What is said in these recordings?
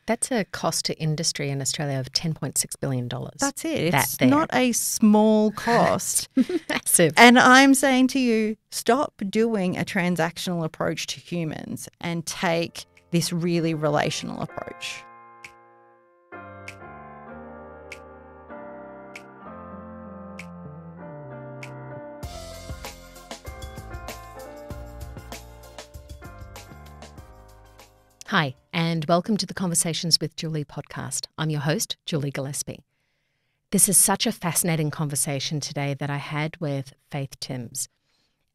That's a cost to industry in Australia of $10.6 billion. That's it. It's not a small cost. Massive. And I'm saying to you, stop doing a transactional approach to humans and take this really relational approach. Hi, and welcome to the Conversations with Julie podcast. I'm your host, Julie Gillespie. This is such a fascinating conversation today that I had with Faith Timbs.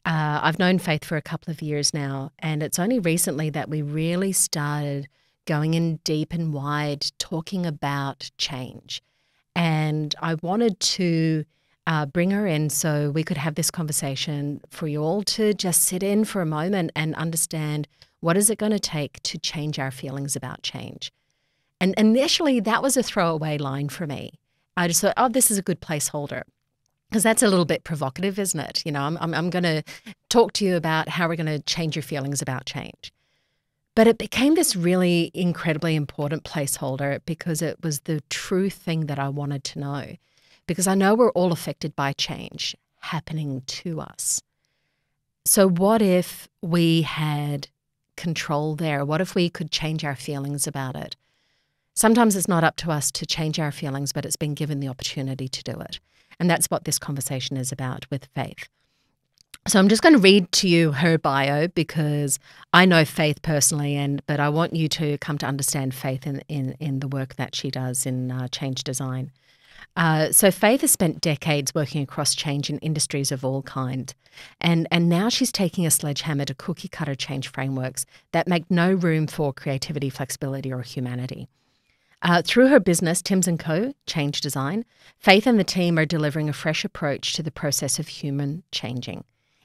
I've known Faith for a couple of years now, and it's only recently that we really started going in deep and wide, talking about change. And I wanted to bring her in so we could have this conversation for you all to just sit in for a moment and understand what is it going to take to change our feelings about change. And initially, that was a throwaway line for me. I just thought, oh, this is a good placeholder. Because that's a little bit provocative, isn't it? You know, I'm going to talk to you about how we're going to change your feelings about change. But it became this really incredibly important placeholder because it was the true thing that I wanted to know. Because I know we're all affected by change happening to us. So what if we had control there? What if we could change our feelings about it? Sometimes it's not up to us to change our feelings, but it's been given the opportunity to do it. And that's what this conversation is about with Faith. So I'm just going to read to you her bio because I know Faith personally, but I want you to come to understand Faith in the work that she does in change design. So Faith has spent decades working across change in industries of all kinds. And now she's taking a sledgehammer to cookie-cutter change frameworks that make no room for creativity, flexibility, or humanity. Through her business, Timbs and Co, Change Design, Faith and the team are delivering a fresh approach to the process of human changing.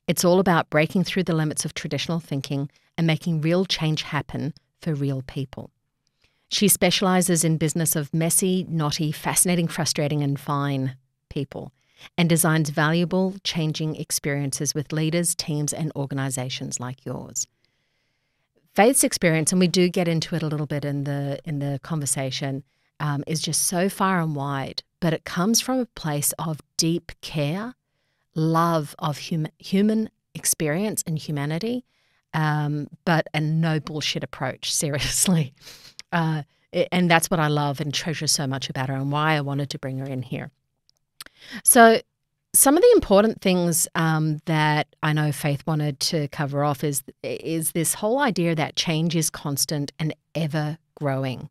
It's all about breaking through the limits of traditional thinking and making real change happen for real people. She specialises in business of messy, knotty, fascinating, frustrating and fine people and designs valuable changing experiences with leaders, teams and organisations like yours. Faith's experience, and we do get into it a little bit in the conversation, is just so far and wide, but it comes from a place of deep care, love of human experience and humanity, but a no bullshit approach, seriously. And that's what I love and treasure so much about her and why I wanted to bring her in here. So some of the important things that I know Faith wanted to cover off is this whole idea that change is constant and ever growing.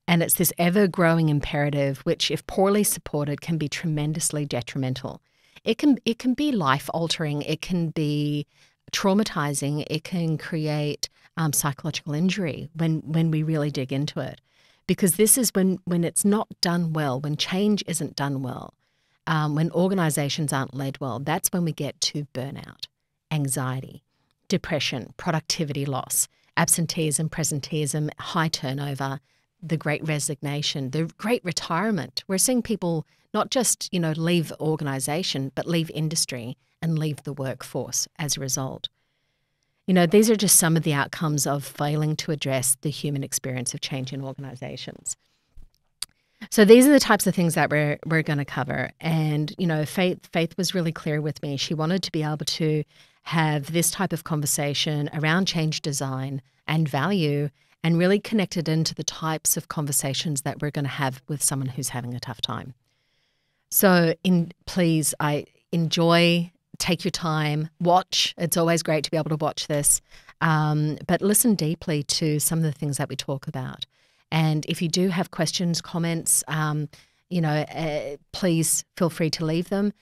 And it's this ever growing imperative, which if poorly supported can be tremendously detrimental. It can be life altering. It can be traumatizing. It can create psychological injury when we really dig into it. Because this is when it's not done well, when change isn't done well, when organizations aren't led well, that's when we get to burnout, anxiety, depression, productivity loss, absenteeism, presenteeism, high turnover, the great resignation, the great retirement. We're seeing people not just, leave organization, but leave industry and leave the workforce as a result. These are just some of the outcomes of failing to address the human experience of change in organizations. So these are the types of things that we're going to cover. And, Faith was really clear with me. She wanted to be able to have this type of conversation around change design and value and really connect it into the types of conversations that we're going to have with someone who's having a tough time. So please, enjoy. Take your time, watch. It's always great to be able to watch this, but listen deeply to some of the things that we talk about. And if you do have questions, comments, please feel free to leave them.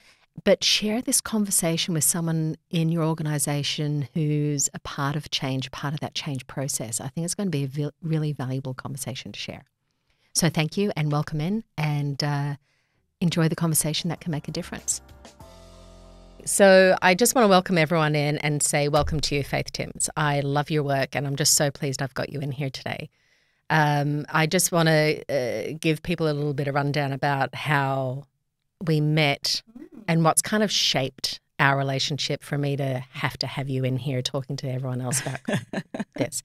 But share this conversation with someone in your organisation who's a part of change, part of that change process. I think it's going to be a really valuable conversation to share. So thank you and welcome in and enjoy the conversation that can make a difference. So I just want to welcome everyone in and say welcome to you, Faith Timbs. I love your work and I'm just so pleased I've got you in here today. I just want to give people a little bit of rundown about how we met and what's kind of shaped our relationship for me to have you in here talking to everyone else about this.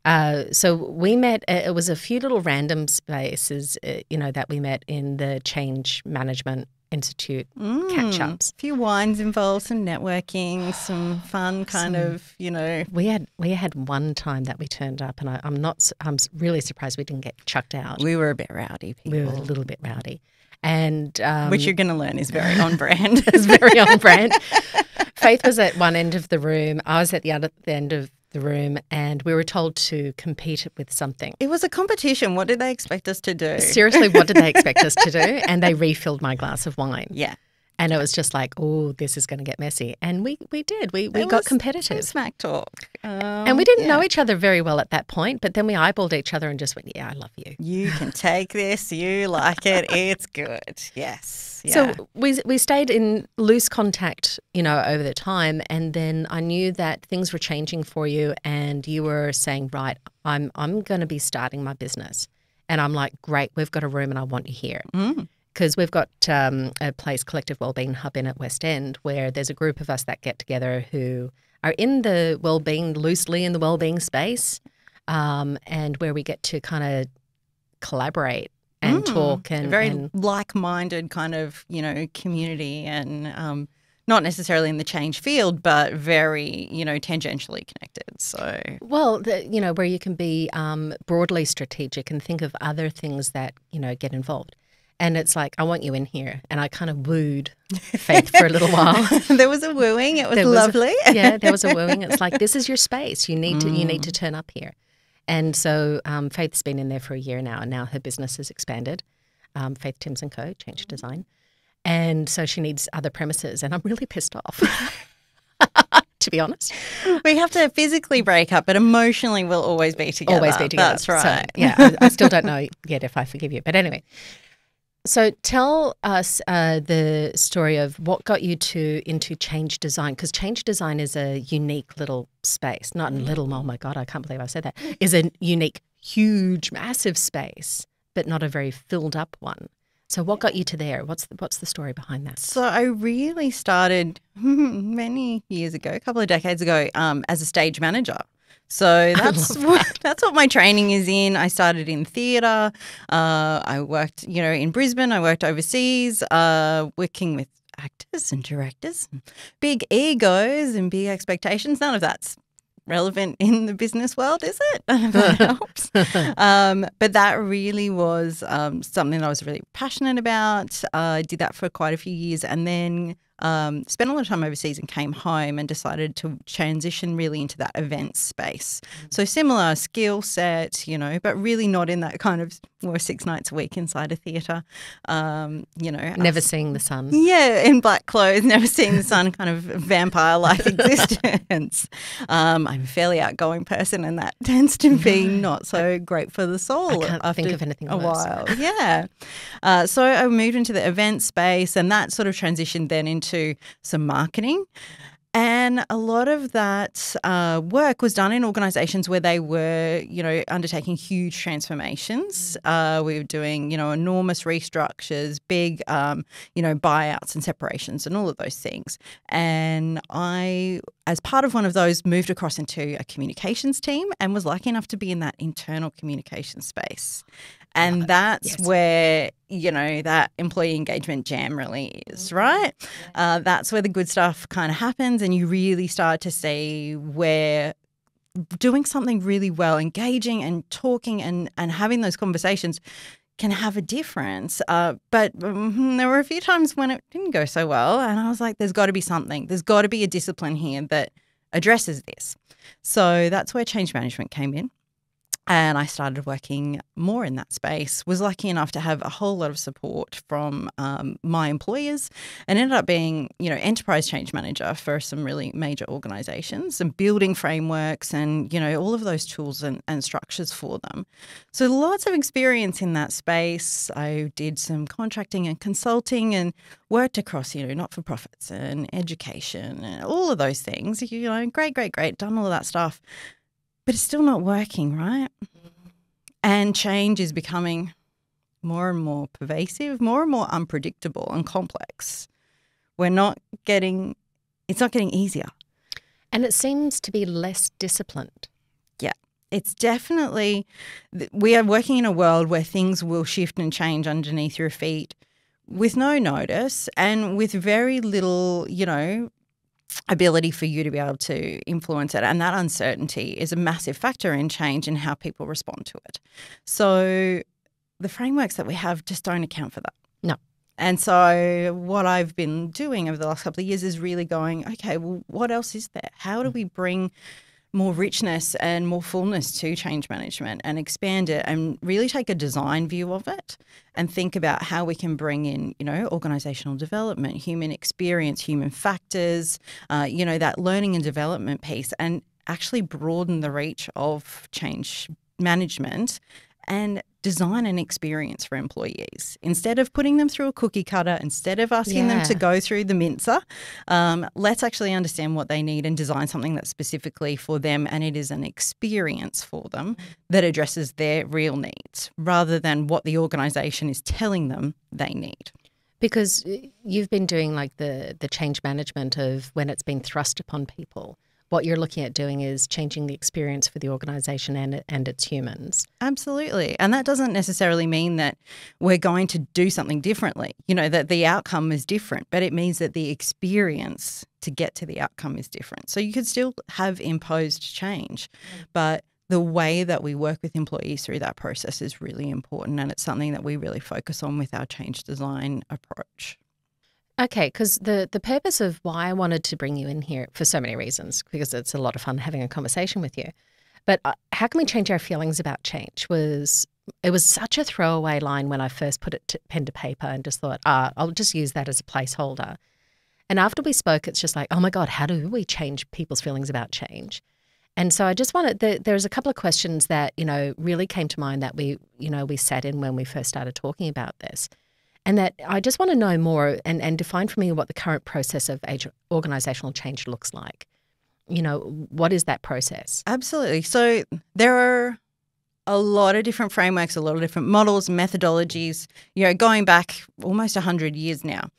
So we met, it was a few little random spaces, that we met in the Change Management Institute catch-ups. A few wines involved, some networking, some fun We had one time that we turned up, and I'm really surprised we didn't get chucked out. We were a bit rowdy people. We were a little bit rowdy. And which you're going to learn is very on brand. It's very on brand. Faith was at one end of the room. I was at the other end of the room, and we were told to compete with something. It was a competition. What did they expect us to do? Seriously, what did they expect us to do? And they refilled my glass of wine. Yeah. And it was just like, oh, this is going to get messy. And we did. We got competitive. Smack talk. And we didn't know each other very well at that point, but then we eyeballed each other and just went, yeah, I love you. You can take this. You like it. It's good. Yes. Yeah. So we stayed in loose contact, over the time. And then I knew that things were changing for you, and you were saying, right, I'm going to be starting my business. And I'm like, great, we've got a room and I want you here. Because we've got a place, Collective Wellbeing Hub, in at West End, where there's a group of us that get together who are in the wellbeing, loosely in the wellbeing space, and where we get to kind of collaborate and talk. And a very like-minded kind of, community, and not necessarily in the change field, but very, tangentially connected. So, well, where you can be broadly strategic and think of other things that, get involved. And it's like, I want you in here. And I kind of wooed Faith for a little while. There was a wooing. It was lovely. There was a wooing. It's like, this is your space. You need to turn up here. And so Faith's been in there for a year now, and now her business has expanded. Faith Timbs and Co, Change Design. And so she needs other premises, and I'm really pissed off. To be honest. We have to physically break up, but emotionally we'll always be together. Always be together. That's right. So, I still don't know yet if I forgive you. But anyway. So tell us the story of what got you into change design, because change design is a unique little space. Not little, oh my God, I can't believe I said that. Is a unique, huge, massive space, but not a very filled up one. So what got you to there? What's the story behind that? So I really started many years ago, a couple of decades ago, as a stage manager. So that's what my training is in. I started in theatre. I worked, in Brisbane. I worked overseas, working with actors and directors. Big egos and big expectations. None of that's relevant in the business world, is it? I don't know if that helps. But that really was something that I was really passionate about. I did that for quite a few years, and then spent a lot of time overseas and came home and decided to transition really into that event space. So similar skill set, but really not in that kind of 6 nights a week inside a theatre. Never seeing the sun. Yeah, in black clothes, never seeing the sun, kind of vampire-like existence. I'm a fairly outgoing person, and that tends to be not so great for the soul. I can't think of anything a worse. While. Yeah. So I moved into the event space, and that sort of transitioned then into some marketing. And a lot of that work was done in organisations where they were, undertaking huge transformations. We were doing, enormous restructures, big, buyouts and separations and all of those things. And I, as part of one of those, moved across into a communications team and was lucky enough to be in that internal communication space. And that's where, that employee engagement jam really is, right? That's where the good stuff kind of happens, and you really start to see where doing something really well, engaging and talking and having those conversations can have a difference. But there were a few times when it didn't go so well, and I was like, there's got to be something. There's got to be a discipline here that addresses this. So that's where change management came in. And I started working more in that space, was lucky enough to have a whole lot of support from my employers, and ended up being, enterprise change manager for some really major organisations and building frameworks and, all of those tools and structures for them. So lots of experience in that space. I did some contracting and consulting and worked across, not-for-profits and education and all of those things. Great, done all of that stuff. But it's still not working, right? And change is becoming more and more pervasive, more and more unpredictable and complex. It's not getting easier. And it seems to be less disciplined. Yeah, it's definitely, we are working in a world where things will shift and change underneath your feet with no notice and with very little, ability for you to be able to influence it. And that uncertainty is a massive factor in change and how people respond to it. So the frameworks that we have just don't account for that. No. And so what I've been doing over the last couple of years is really going, okay, well, what else is there? How do we bring more richness and more fullness to change management and expand it and really take a design view of it and think about how we can bring in, organisational development, human experience, human factors, that learning and development piece, and actually broaden the reach of change management and design an experience for employees. Instead of putting them through a cookie cutter, instead of asking them to go through the mincer, let's actually understand what they need and design something that's specifically for them, and it is an experience for them that addresses their real needs rather than what the organisation is telling them they need. Because you've been doing like the change management of when it's been thrust upon people. What you're looking at doing is changing the experience for the organisation and its humans. Absolutely. And that doesn't necessarily mean that we're going to do something differently, that the outcome is different, but it means that the experience to get to the outcome is different. So you could still have imposed change, but the way that we work with employees through that process is really important, and it's something that we really focus on with our change design approach. Okay, because the purpose of why I wanted to bring you in here for so many reasons, because it's a lot of fun having a conversation with you. But how can we change our feelings about change? It was such a throwaway line when I first put it pen to paper and just thought, I'll just use that as a placeholder. And after we spoke, it's just like, oh my God, how do we change people's feelings about change? And so I just wanted, there's a couple of questions that, really came to mind that we sat in when we first started talking about this. And that I just want to know more and define for me what the current process of organisational change looks like. What is that process? Absolutely. So there are a lot of different frameworks, a lot of different models, methodologies, going back almost 100 years now.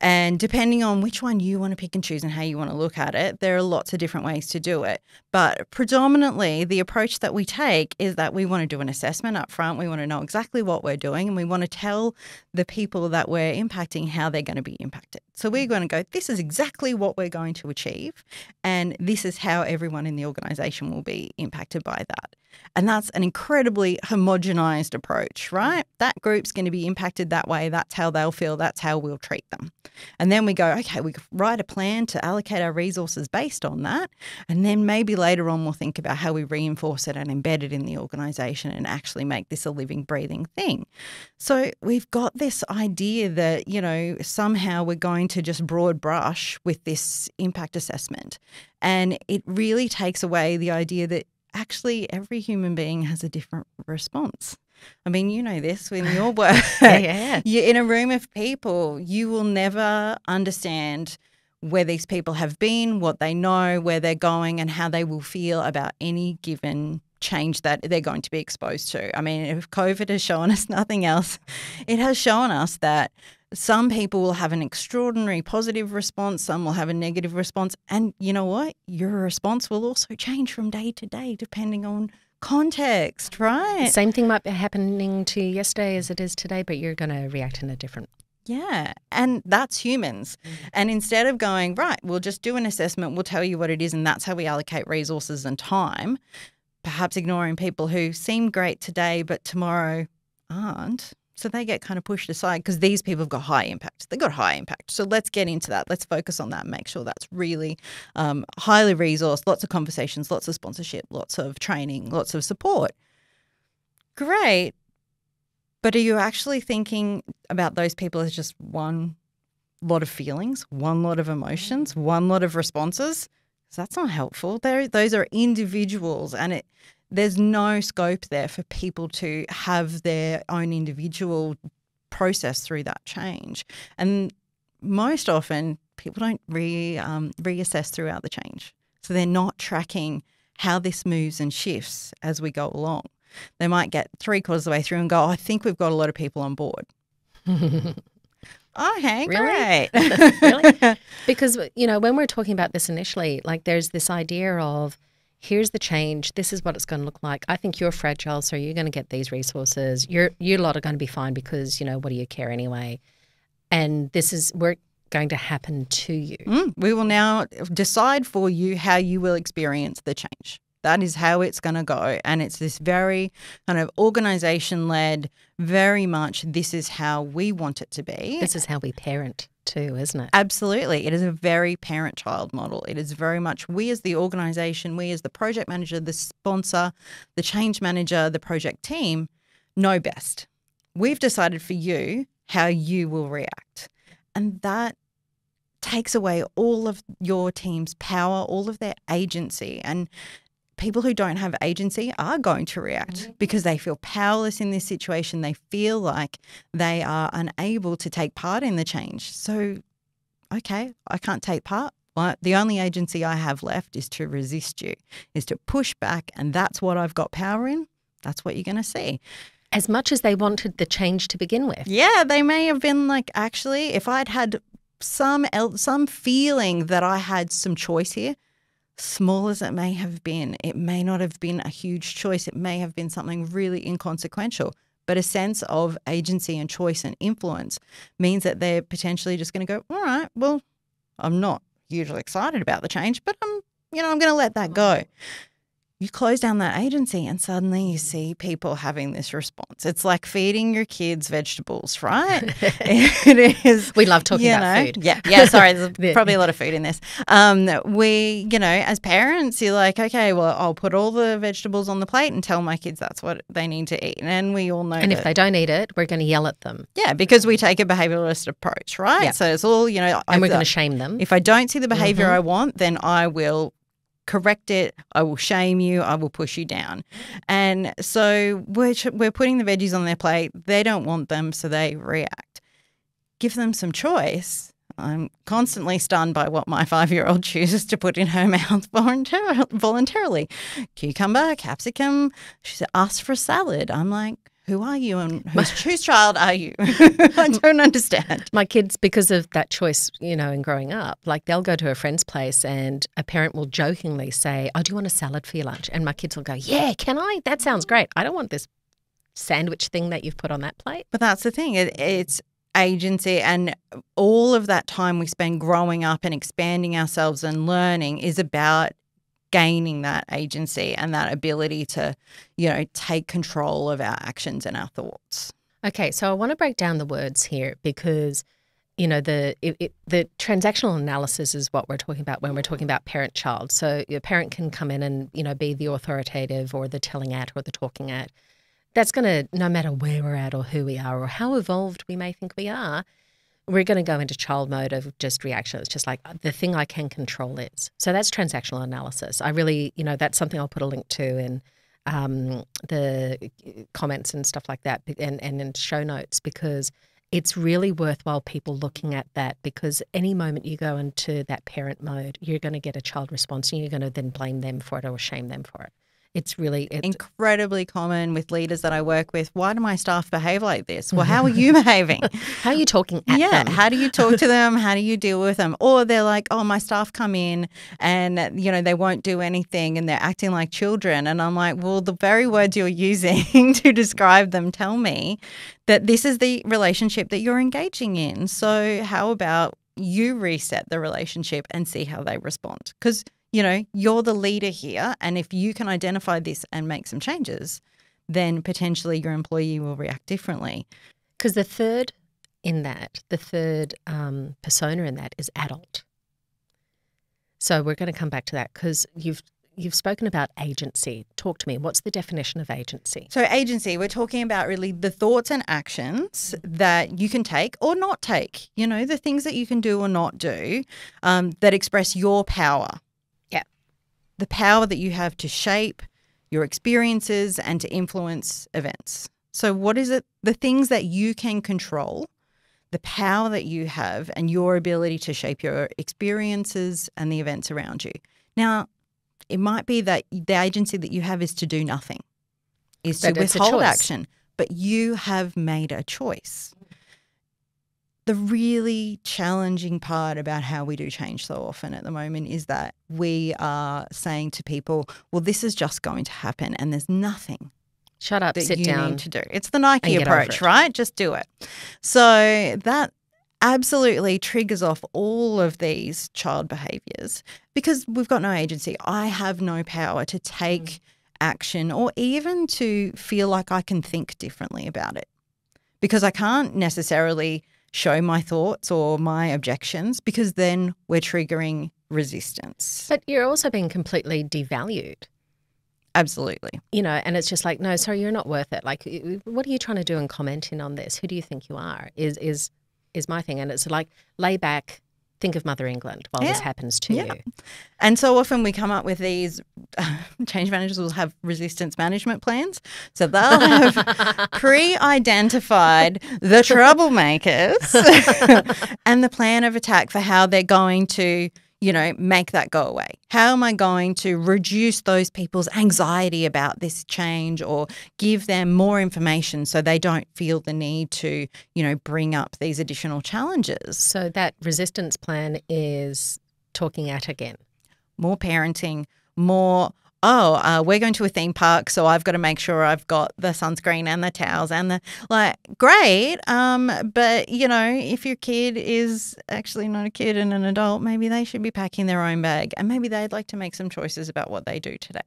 And depending on which one you want to pick and choose and how you want to look at it, there are lots of different ways to do it. But predominantly, the approach that we take is that we want to do an assessment up front. We want to know exactly what we're doing, and we want to tell the people that we're impacting how they're going to be impacted. So we're going to go, this is exactly what we're going to achieve, and this is how everyone in the organisation will be impacted by that. And that's an incredibly homogenized approach, right? That group's going to be impacted that way. That's how they'll feel. That's how we'll treat them. And then we go, okay, we write a plan to allocate our resources based on that. And then maybe later on we'll think about how we reinforce it and embed it in the organisation and actually make this a living, breathing thing. So we've got this idea that, somehow we're going to just broad brush with this impact assessment. And it really takes away the idea that actually every human being has a different response. I mean, you know this in your work. Yeah. You're in a room of people. You will never understand where these people have been, what they know, where they're going, and how they will feel about any given change that they're going to be exposed to. I mean, if COVID has shown us nothing else, it has shown us that some people will have an extraordinary positive response, some will have a negative response. And you know what? Your response will also change from day to day depending on context, right? The same thing might be happening to you yesterday as it is today, but you're going to react in a different. Yeah, and that's humans. And instead of going, right, we'll just do an assessment, we'll tell you what it is, and that's how we allocate resources and time, perhaps ignoring people who seem great today but tomorrow aren't. So they get kind of pushed aside because these people have got high impact. They've got high impact. So let's get into that. Let's focus on that and make sure that's really highly resourced, lots of conversations, lots of sponsorship, lots of training, lots of support. Great. But are you actually thinking about those people as just one lot of feelings, one lot of emotions, one lot of responses? Because that's not helpful. Those are individuals, and there's no scope there for people to have their own individual process through that change. And most often, people don't reassess throughout the change. So they're not tracking how this moves and shifts as we go along. They might get 3/4 of the way through and go, I think we've got a lot of people on board. Okay, really? Great. Really? Because, when we're talking about this initially, like there's this idea of, here's the change. This is what it's going to look like. I think you're fragile, so you're going to get these resources. You lot are going to be fine because, what do you care anyway? And we're going to happen to you. We will now decide for you how you will experience the change. That is how it's going to go. And it's this very kind of organisation-led, very much this is how we want it to be. This is how we parent too, isn't it? Absolutely. It is a very parent-child model. It is very much we as the organisation, we as the project manager, the sponsor, the change manager, the project team know best. We've decided for you how you will react. And that takes away all of your team's power, all of their agency. And people who don't have agency are going to react because they feel powerless in this situation. They feel like they are unable to take part in the change. So, okay, I can't take part. Well, the only agency I have left is to resist you, is to push back. And that's what I've got power in. That's what you're going to see. As much as they wanted the change to begin with. Yeah, they may have been like, actually, if I'd had some feeling that I had some choice here, small as it may have been, it may not have been a huge choice. It may have been something really inconsequential, but a sense of agency and choice and influence means that they're potentially just going to go, all right, well, I'm not hugely excited about the change, but I'm going to let that go. You close down that agency and suddenly you see people having this response. It's like feeding your kids vegetables, right? It is. We love talking about food. Yeah. Sorry, there's probably a lot of food in this. As parents, you're like, okay, well, I'll put all the vegetables on the plate and tell my kids that's what they need to eat. And we all know And if they don't eat it, we're going to yell at them. Yeah, because we take a behavioralist approach, right? Yeah. So it's all, and we're going to shame them. If I don't see the behavior I want, then I will correct it, I will shame you, I will push you down. And so we're putting the veggies on their plate. They don't want them, so they react. Give them some choice. I'm constantly stunned by what my 5-year-old chooses to put in her mouth voluntarily. Cucumber, capsicum. She said, ask for a salad. I'm like, who are you and whose child are you? I don't understand. My kids, because of that choice, in growing up, like they'll go to a friend's place and a parent will jokingly say, oh, do you want a salad for your lunch? And my kids will go, yeah, can I? That sounds great. I don't want this sandwich thing that you've put on that plate. But that's the thing. It's agency, and all of that time we spend growing up and expanding ourselves and learning is about gaining that agency and that ability to, take control of our actions and our thoughts. Okay, so I want to break down the words here because, the transactional analysis is what we're talking about when we're talking about parent-child. So your parent can come in and, be the authoritative or the telling at or the talking at. That's going to, no matter where we're at or who we are or how evolved we may think we are, we're going to go into child mode of just reaction. It's just like the thing I can control is. So that's transactional analysis. I really, that's something I'll put a link to in the comments and stuff like that and in show notes because it's really worthwhile people looking at that because any moment you go into that parent mode, you're going to get a child response and you're going to then blame them for it or shame them for it. It's really incredibly common with leaders that I work with. Why do my staff behave like this? Well, how are you behaving? How are you talking at them? How do you talk to them? How do you deal with them? Or they're like, oh, my staff come in and, they won't do anything and they're acting like children. And I'm like, well, the very words you're using to describe them tell me that this is the relationship that you're engaging in. So how about you reset the relationship and see how they respond? Because you're the leader here. And if you can identify this and make some changes, then potentially your employee will react differently. Because the third persona in that is adult. So we're going to come back to that because you've spoken about agency. Talk to me. What's the definition of agency? So agency, we're talking about really the thoughts and actions that you can take or not take, the things that you can do or not do that express your power. The power that you have to shape your experiences and to influence events. So what is it? The things that you can control, the power that you have and your ability to shape your experiences and the events around you. Now, it might be that the agency that you have is to do nothing, is to withhold action, but you have made a choice. the really challenging part about how we do change so often at the moment is that we are saying to people, well, this is just going to happen and there's nothing Shut up, that sit you down. need to do. It's the Nike and get over approach, it. right? Just do it. So that absolutely triggers off all of these child behaviours because we've got no agency. I have no power to take action or even to feel like I can think differently about it because I can't necessarily show my thoughts or my objections because then we're triggering resistance. But you're also being completely devalued. Absolutely. You know, and it's just like, no, sorry, you're not worth it. Like, what are you trying to do in commenting on this? Who do you think you are? Is my thing. And it's like, lay back, think of Mother England while this happens to you. And so often we come up with these, change managers will have resistance management plans. So they'll have pre-identified the troublemakers and the plan of attack for how they're going to, you know, make that go away. How am I going to reduce those people's anxiety about this change or give them more information so they don't feel the need to, you know, bring up these additional challenges? So that resistance plan is talking at again. More parenting, more, we're going to a theme park, so I've got to make sure I've got the sunscreen and the towels and the, like, great. But, you know, if your kid is actually not a kid and an adult, maybe they should be packing their own bag and maybe they'd like to make some choices about what they do today.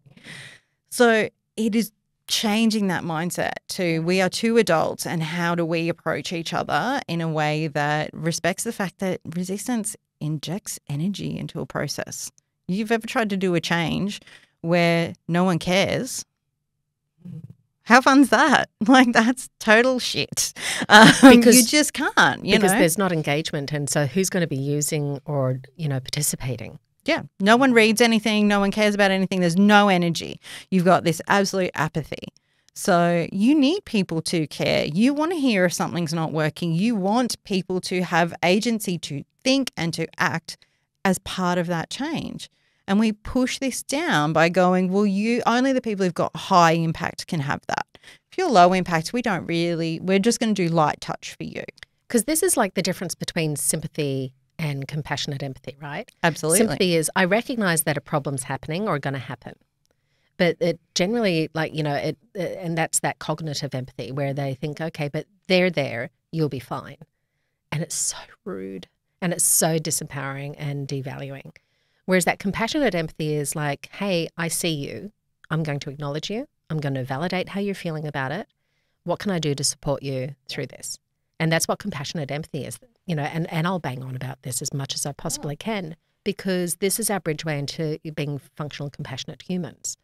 So it is changing that mindset to we are two adults and how do we approach each other in a way that respects the fact that resistance injects energy into a process. You've ever tried to do a change where no one cares? How fun's that? Like, that's total shit. Because you just can't, you know. Because there's not engagement. And so who's going to be using or, you know, participating? Yeah. No one reads anything. No one cares about anything. There's no energy. You've got this absolute apathy. So you need people to care. You want to hear if something's not working. You want people to have agency to think and to act as part of that change. And we push this down by going, well, only the people who've got high impact can have that. If you're low impact, we're just going to do light touch for you. Because this is like the difference between sympathy and compassionate empathy, right? Absolutely. Sympathy is, I recognize that a problem's happening or going to happen. But it generally, like, you know, and that's that cognitive empathy where they think, okay, but they're there, you'll be fine. And it's so rude and it's so disempowering and devaluing. Whereas that compassionate empathy is like, hey, I see you. I'm going to acknowledge you. I'm going to validate how you're feeling about it. What can I do to support you through this? And that's what compassionate empathy is, you know, and I'll bang on about this as much as I possibly can because this is our bridgeway into being functional, compassionate humans.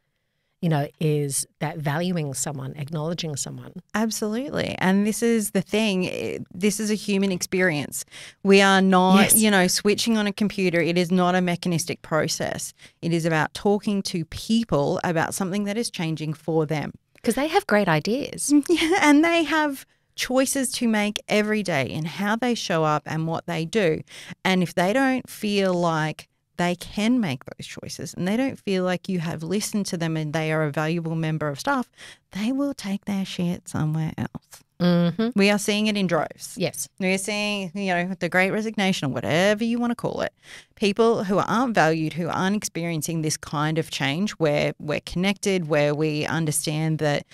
You know, is that valuing someone, acknowledging someone. Absolutely. And this is the thing. This is a human experience. We are not, you know, switching on a computer. It is not a mechanistic process. It is about talking to people about something that is changing for them. Because they have great ideas. Yeah, and they have choices to make every day in how they show up and what they do. And if they don't feel like they can make those choices and they don't feel like you have listened to them and they are a valuable member of staff, they will take their shit somewhere else. Mm-hmm. We are seeing it in droves. Yes. We're seeing, you know, the Great Resignation or whatever you want to call it. People who aren't valued, who aren't experiencing this kind of change where we're connected, where we understand that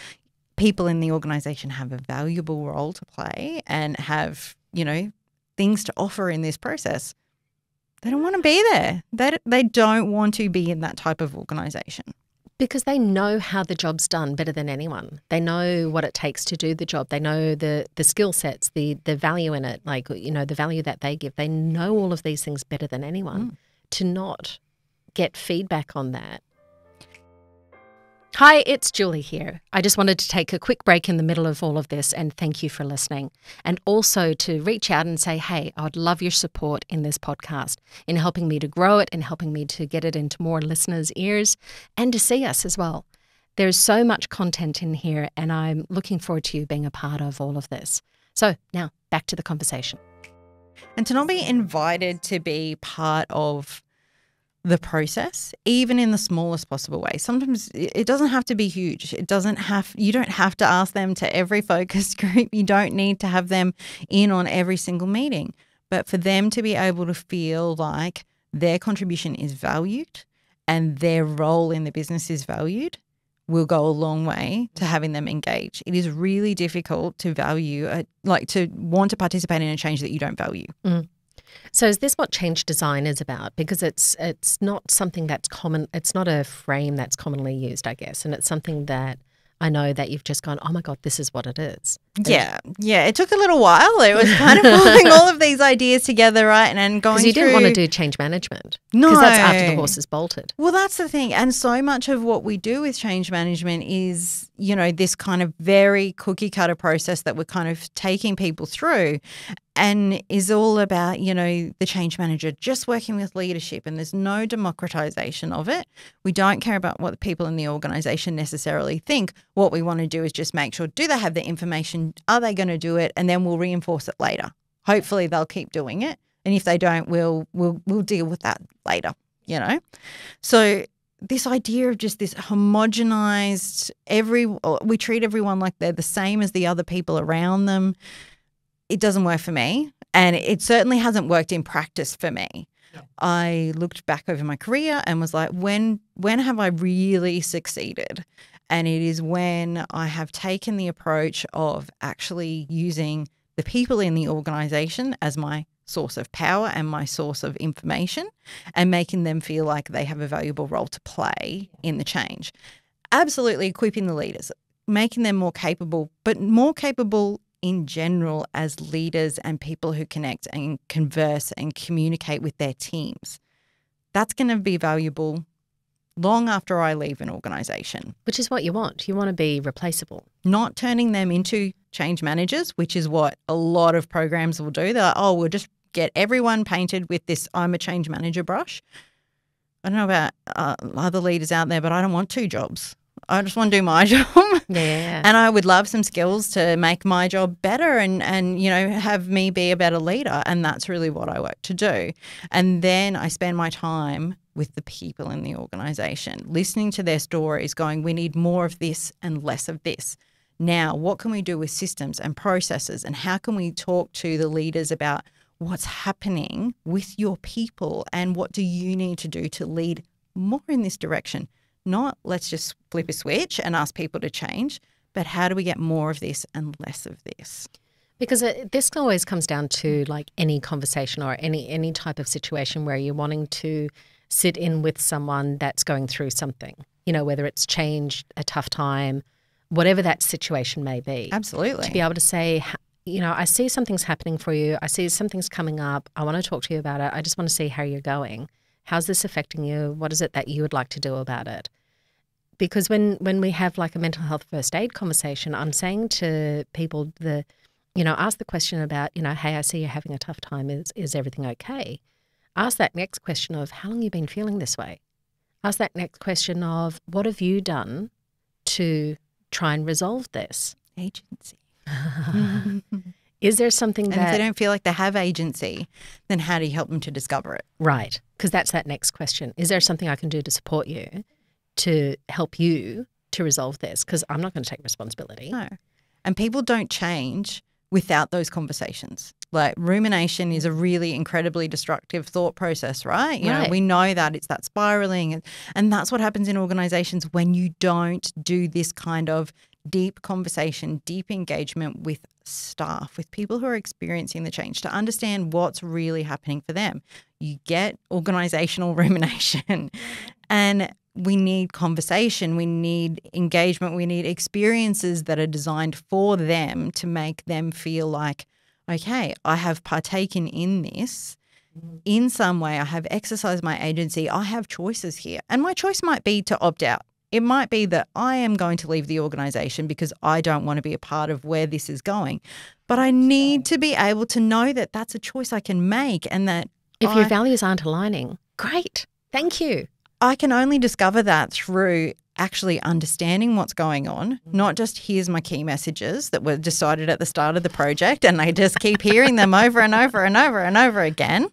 people in the organisation have a valuable role to play and have, you know, things to offer in this process. They don't want to be there. They don't want to be in that type of organisation. Because they know how the job's done better than anyone. They know what it takes to do the job. They know the skill sets, the value in it, like, you know, the value that they give. They know all of these things better than anyone. To not get feedback on that. Hi, it's Julie here. I just wanted to take a quick break in the middle of all of this and thank you for listening. And also to reach out and say, hey, I would love your support in this podcast, in helping me to grow it and helping me to get it into more listeners' ears and to see us as well. There's so much content in here and I'm looking forward to you being a part of all of this. So now back to the conversation. And to not be invited to be part of the process, even in the smallest possible way. Sometimes it doesn't have to be huge. You don't have to ask them to every focus group. You don't need to have them in on every single meeting. But for them to be able to feel like their contribution is valued and their role in the business is valued will go a long way to having them engage. It is really difficult to to want to participate in a change that you don't value. Mm. So is this what change design is about? Because it's not something that's common. It's not a frame that's commonly used, I guess. And it's something that I know that you've just gone, oh my God, this is what it is. Yeah. It took a little while. It was kind of pulling all of these ideas together, right? And going through. Because you didn't want to do change management. No. Because that's after the horse has bolted. Well, that's the thing. And so much of what we do with change management is, this kind of very cookie cutter process that we're kind of taking people through, and is all about, the change manager just working with leadership, and there's no democratization of it. We don't care about what the people in the organization necessarily think. What we want to do is just make sure, do they have the information? Are they going to do it? And then we'll reinforce it later. Hopefully they'll keep doing it. And if they don't, we'll deal with that later, So this idea of just this homogenized, we treat everyone like they're the same as the other people around them. It doesn't work for me, and it certainly hasn't worked in practice for me. Yeah. I looked back over my career and was like, when have I really succeeded? And it is when I have taken the approach of actually using the people in the organisation as my source of power and my source of information, and making them feel like they have a valuable role to play in the change. Absolutely equipping the leaders, making them more capable, but more capable in general as leaders and people who connect and converse and communicate with their teams. That's going to be valuable long after I leave an organisation. Which is what you want. You want to be replaceable. Not turning them into change managers, which is what a lot of programs will do. They're like, oh, we'll just get everyone painted with this I'm a change manager brush. I don't know about other leaders out there, but I don't want two jobs. I just want to do my job. Yeah. And I would love some skills to make my job better and have me be a better leader. And that's really what I work to do. And then I spend my time with the people in the organisation, listening to their stories, going, we need more of this and less of this. Now, what can we do with systems and processes, and how can we talk to the leaders about what's happening with your people and what do you need to do to lead more in this direction? Not let's just flip a switch and ask people to change, but how do we get more of this and less of this? Because this always comes down to like any conversation or any type of situation where you're wanting to sit in with someone that's going through something, whether it's change, a tough time, whatever that situation may be. Absolutely. To be able to say, I see something's happening for you. I see something's coming up. I want to talk to you about it. I just want to see how you're going. How's this affecting you? What is it that you would like to do about it? Because when we have like a mental health first aid conversation, I'm saying to people ask the question about, hey, I see you're having a tough time. Is everything okay? Ask that next question of how long you've been feeling this way. Ask that next question of what have you done to try and resolve this? Agency. Is there something and if they don't feel like they have agency, then how do you help them to discover it? Right, because that's that next question. Is there something I can do to support you, to help you to resolve this? Because I'm not going to take responsibility. No. And people don't change without those conversations. Like rumination is a really incredibly destructive thought process, right? You know, we know that it's that spiraling. And that's what happens in organizations when you don't do this kind of deep conversation, deep engagement with staff, with people who are experiencing the change to understand what's really happening for them. You get organizational rumination, and we need conversation, we need engagement, we need experiences that are designed for them to make them feel like, okay, I have partaken in this in some way, I have exercised my agency, I have choices here. And my choice might be to opt out. It might be that I am going to leave the organisation because I don't want to be a part of where this is going. But I need to be able to know that that's a choice I can make, and that if your values aren't aligning, great, thank you. I can only discover that through actually understanding what's going on, not just here's my key messages that were decided at the start of the project and I just keep hearing them over and over and over and over again,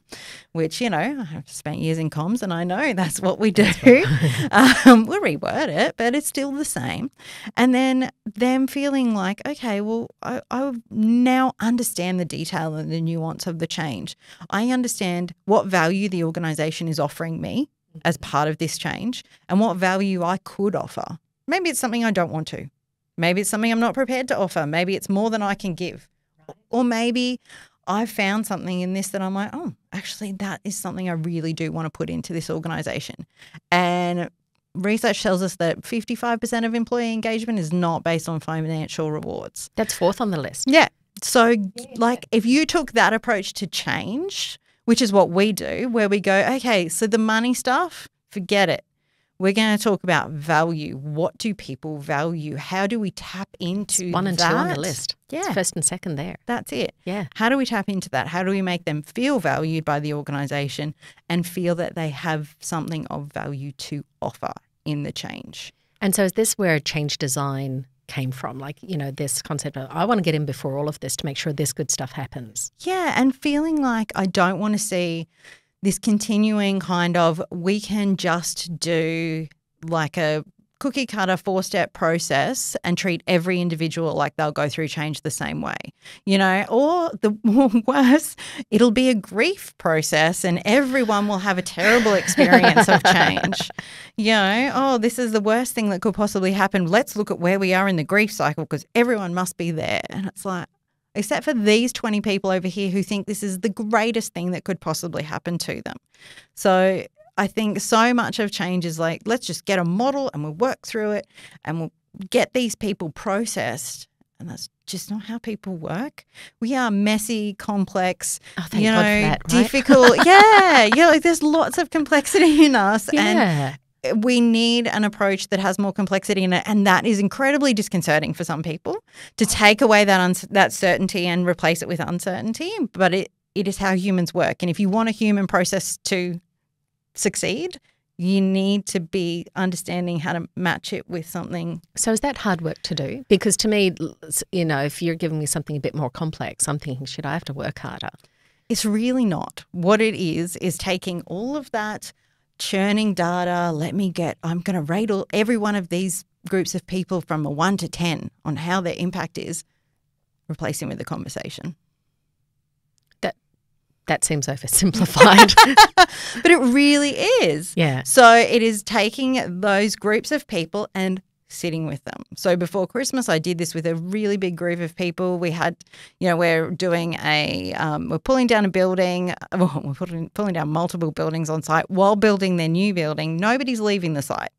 which, I've spent years in comms and I know that's what we do. We'll reword it, but it's still the same. And then them feeling like, okay, well, I now understand the detail and the nuance of the change. I understand what value the organisation is offering me as part of this change and what value I could offer. Maybe it's something I don't want to. Maybe it's something I'm not prepared to offer. Maybe it's more than I can give. Right. Or maybe I've found something in this that I'm like, oh, actually that is something I really do want to put into this organisation. And research tells us that 55% of employee engagement is not based on financial rewards. That's fourth on the list. Yeah. So if you took that approach to change, which is what we do, where we go, okay, so the money stuff, forget it. We're going to talk about value. What do people value? How do we tap into it's 1 and 2 on the list. Yeah. It's first and second there. That's it. Yeah. How do we tap into that? How do we make them feel valued by the organisation and feel that they have something of value to offer in the change? And so is this where change design came from? Like, this concept of I want to get in before all of this to make sure this good stuff happens. Yeah, and feeling like I don't want to see this continuing kind of we can just do like a cookie cutter 4-step process and treat every individual like they'll go through change the same way, or the worse, it'll be a grief process and everyone will have a terrible experience of change. This is the worst thing that could possibly happen. Let's look at where we are in the grief cycle because everyone must be there. And it's like, except for these 20 people over here who think this is the greatest thing that could possibly happen to them. So I think so much of change is like, let's just get a model and we'll work through it and we'll get these people processed. And that's just not how people work. We are messy, complex, God for that, right? difficult. There's lots of complexity in us. Yeah. And we need an approach that has more complexity in it. And that is incredibly disconcerting for some people to take away that certainty and replace it with uncertainty. But it is how humans work. And if you want a human process to succeed, you need to be understanding how to match it with something. So is that hard work to do? Because to me, if you're giving me something a bit more complex, I'm thinking, should I have to work harder? It's really not. What it is taking all of that churning data. I'm going to rate every one of these groups of people from a 1 to 10 on how their impact is, replacing with a conversation. That seems oversimplified. But it really is. Yeah. So it is taking those groups of people and sitting with them. So before Christmas, I did this with a really big group of people. We had, we're doing we're pulling down a building. We're pulling down multiple buildings on site while building their new building. Nobody's leaving the site.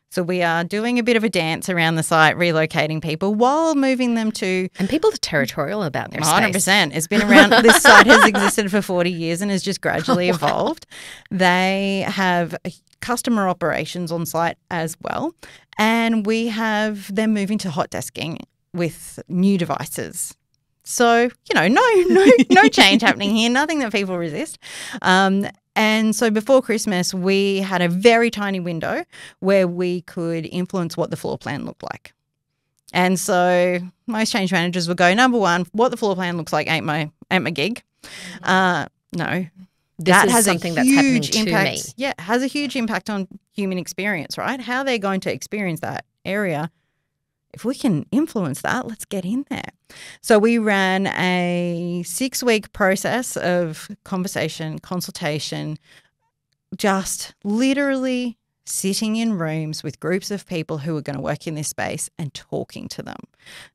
So we are doing a bit of a dance around the site, relocating people while moving them to... And people are territorial about their 100%. space. It's been around... This site has existed for 40 years and has just gradually evolved. They have customer operations on site as well. And we have them moving to hot desking with new devices. So, no change happening here, nothing that people resist. And so before Christmas, we had a very tiny window where we could influence what the floor plan looked like. And so most change managers would go, number one, what the floor plan looks like ain't my gig. No. That has something that's happening to me. Yeah, it has a huge impact on human experience, right? How they're going to experience that area. If we can influence that, let's get in there. So we ran a 6-week process of conversation, consultation, just literally sitting in rooms with groups of people who are going to work in this space and talking to them,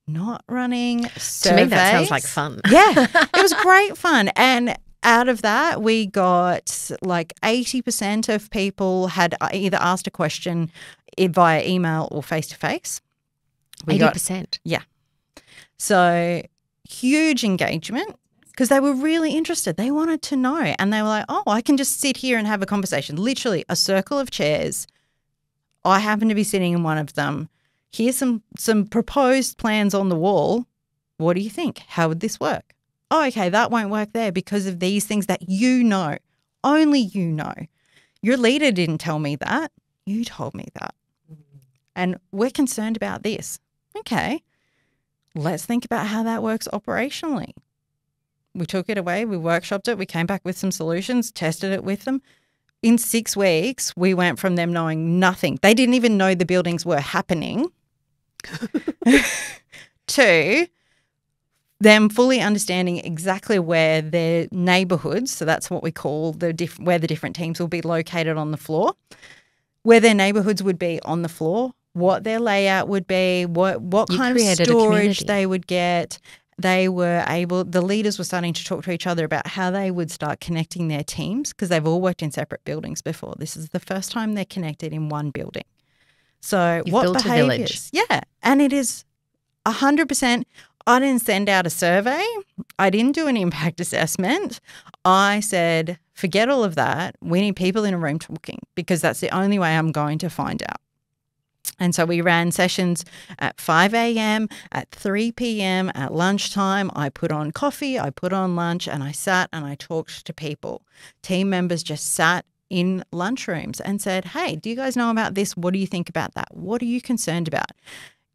not running surveys. To me, that sounds like fun. Yeah, it was great fun. And out of that, we got like 80% of people had either asked a question via email or face-to-face. 80%? Yeah. So huge engagement because they were really interested. They wanted to know. And they were like, oh, I can just sit here and have a conversation. Literally a circle of chairs. I happen to be sitting in one of them. Here's some proposed plans on the wall. What do you think? How would this work? Oh, okay, that won't work there because of these things that only you know. Your leader didn't tell me that. You told me that. and we're concerned about this. Okay, let's think about how that works operationally. We took it away, we workshopped it, we came back with some solutions, tested it with them. In 6 weeks, we went from them knowing nothing. They didn't even know the buildings were happening to them fully understanding exactly where their neighbourhoods, so that's what we call where the different teams will be located on the floor, where their neighbourhoods would be on the floor, what their layout would be, what kind of storage they would get. The leaders were starting to talk to each other about how they would start connecting their teams because they've all worked in separate buildings before. This is the first time they're connected in one building. So You've built a village. Yeah, and it is 100%. I didn't send out a survey. I didn't do an impact assessment. I said, forget all of that. We need people in a room talking because that's the only way I'm going to find out. And so we ran sessions at 5 a.m., at 3 p.m., at lunchtime. I put on coffee, I put on lunch, and I sat and I talked to people. Team members just sat in lunchrooms and said, hey, do you guys know about this? What do you think about that? What are you concerned about?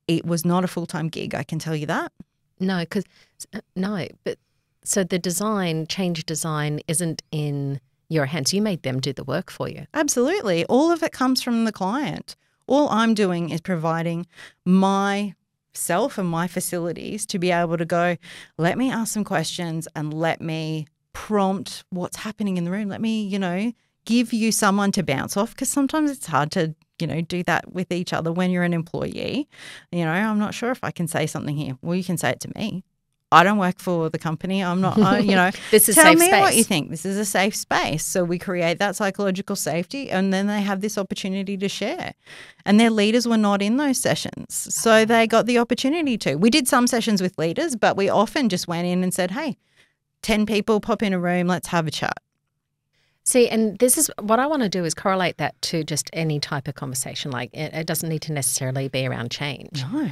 It was not a full-time gig, I can tell you that. But so the change design isn't in your hands. You made them do the work for you. Absolutely. All of it comes from the client. All I'm doing is providing myself and my facilities to be able to go, let me ask some questions and let me prompt what's happening in the room. Let me, give you someone to bounce off because sometimes it's hard to, do that with each other when you're an employee. I'm not sure if I can say something here. Well, you can say it to me. I don't work for the company. I'm not, This is tell safe me space. what you think. This is a safe space. So we create that psychological safety and then they have this opportunity to share. And their leaders were not in those sessions. So they got the opportunity to. We did some sessions with leaders, but we often just went in and said, hey, 10 people pop in a room, let's have a chat. See, and this is what I want to do is correlate that to just any type of conversation. Like it doesn't need to necessarily be around change. No.